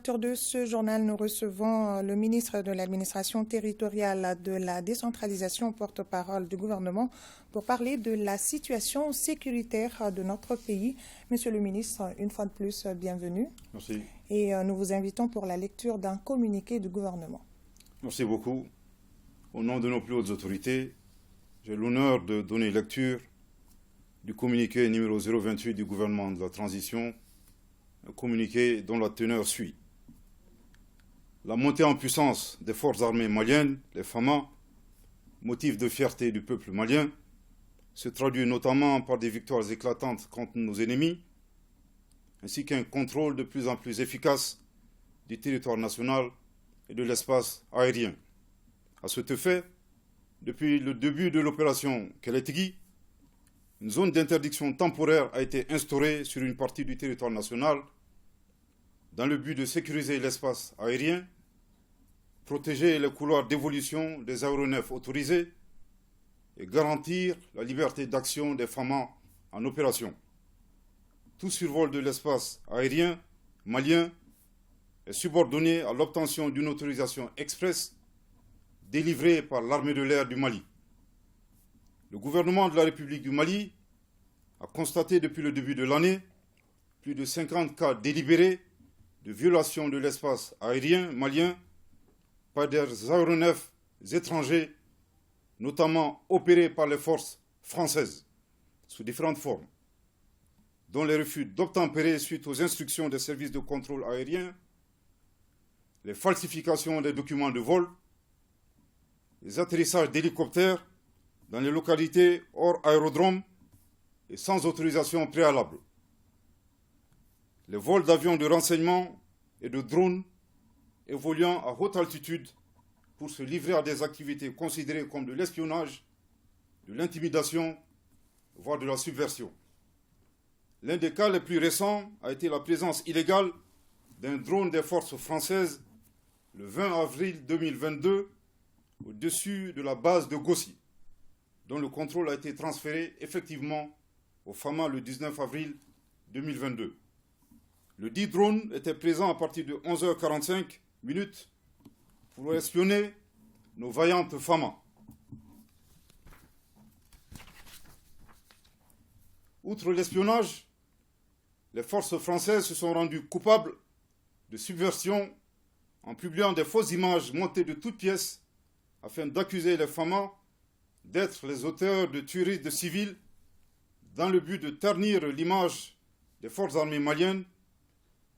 l'ouverture de ce journal, nous recevons le ministre de l'Administration territoriale, de la décentralisation, porte-parole du gouvernement, pour parler de la situation sécuritaire de notre pays. Monsieur le ministre, une fois de plus, bienvenue. Merci. Et nous vous invitons pour la lecture d'un communiqué du gouvernement. Merci beaucoup. Au nom de nos plus hautes autorités, j'ai l'honneur de donner lecture du communiqué numéro 028 du gouvernement de la transition, un communiqué dont la teneur suit. La montée en puissance des forces armées maliennes, les FAMA, motif de fierté du peuple malien, se traduit notamment par des victoires éclatantes contre nos ennemis, ainsi qu'un contrôle de plus en plus efficace du territoire national et de l'espace aérien. À cet effet, depuis le début de l'opération Keletigui, une zone d'interdiction temporaire a été instaurée sur une partie du territoire national dans le but de sécuriser l'espace aérien, protéger les couloirs d'évolution des aéronefs autorisés et garantir la liberté d'action des FAMA en opération. Tout survol de l'espace aérien malien est subordonné à l'obtention d'une autorisation express délivrée par l'armée de l'air du Mali. Le gouvernement de la République du Mali a constaté depuis le début de l'année plus de 50 cas délibérés de violation de l'espace aérien malien par des aéronefs étrangers, notamment opérés par les forces françaises, sous différentes formes, dont les refus d'obtempérer suite aux instructions des services de contrôle aérien, les falsifications des documents de vol, les atterrissages d'hélicoptères dans les localités hors aérodrome et sans autorisation préalable, les vols d'avions de renseignement et de drones évoluant à haute altitude pour se livrer à des activités considérées comme de l'espionnage, de l'intimidation, voire de la subversion. L'un des cas les plus récents a été la présence illégale d'un drone des forces françaises le 20 avril 2022 au-dessus de la base de Gossi, dont le contrôle a été transféré effectivement au FAMA le 19 avril 2022. Le dit drone était présent à partir de 11h45 pour espionner nos vaillantes FAMA. Outre l'espionnage, les forces françaises se sont rendues coupables de subversion en publiant des fausses images montées de toutes pièces afin d'accuser les FAMA d'être les auteurs de tueries de civils dans le but de ternir l'image des forces armées maliennes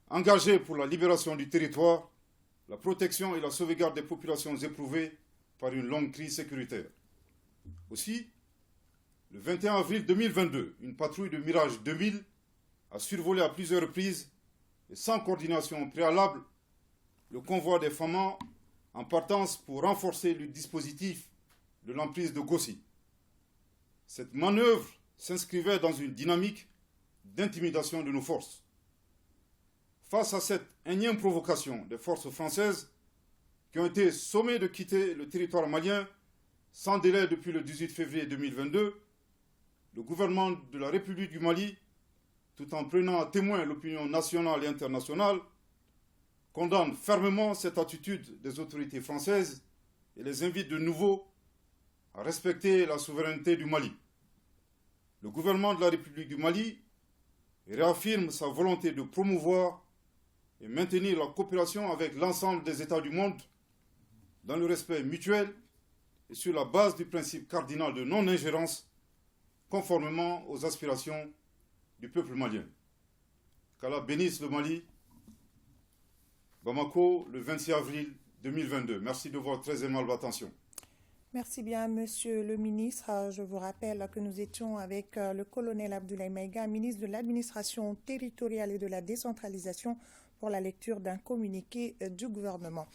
engagées pour la libération du territoire, la protection et la sauvegarde des populations éprouvées par une longue crise sécuritaire. Aussi, le 21 avril 2022, une patrouille de Mirage 2000 a survolé à plusieurs reprises et sans coordination préalable le convoi des FAMA en partance pour renforcer le dispositif de l'emprise de Gossi. Cette manœuvre s'inscrivait dans une dynamique d'intimidation de nos forces. Face à cette énième provocation des forces françaises qui ont été sommées de quitter le territoire malien sans délai depuis le 18 février 2022, le gouvernement de la République du Mali, tout en prenant à témoin l'opinion nationale et internationale, condamne fermement cette attitude des autorités françaises et les invite de nouveau à respecter la souveraineté du Mali. Le gouvernement de la République du Mali réaffirme sa volonté de promouvoir et maintenir la coopération avec l'ensemble des États du monde dans le respect mutuel et sur la base du principe cardinal de non-ingérence conformément aux aspirations du peuple malien. Qu'Allah bénisse le Mali. Bamako, le 26 avril 2022. Merci de votre très aimable attention. Merci bien, Monsieur le ministre. Je vous rappelle que nous étions avec le colonel Abdoulaye Maïga, ministre de l'Administration territoriale et de la décentralisation, pour la lecture d'un communiqué du gouvernement.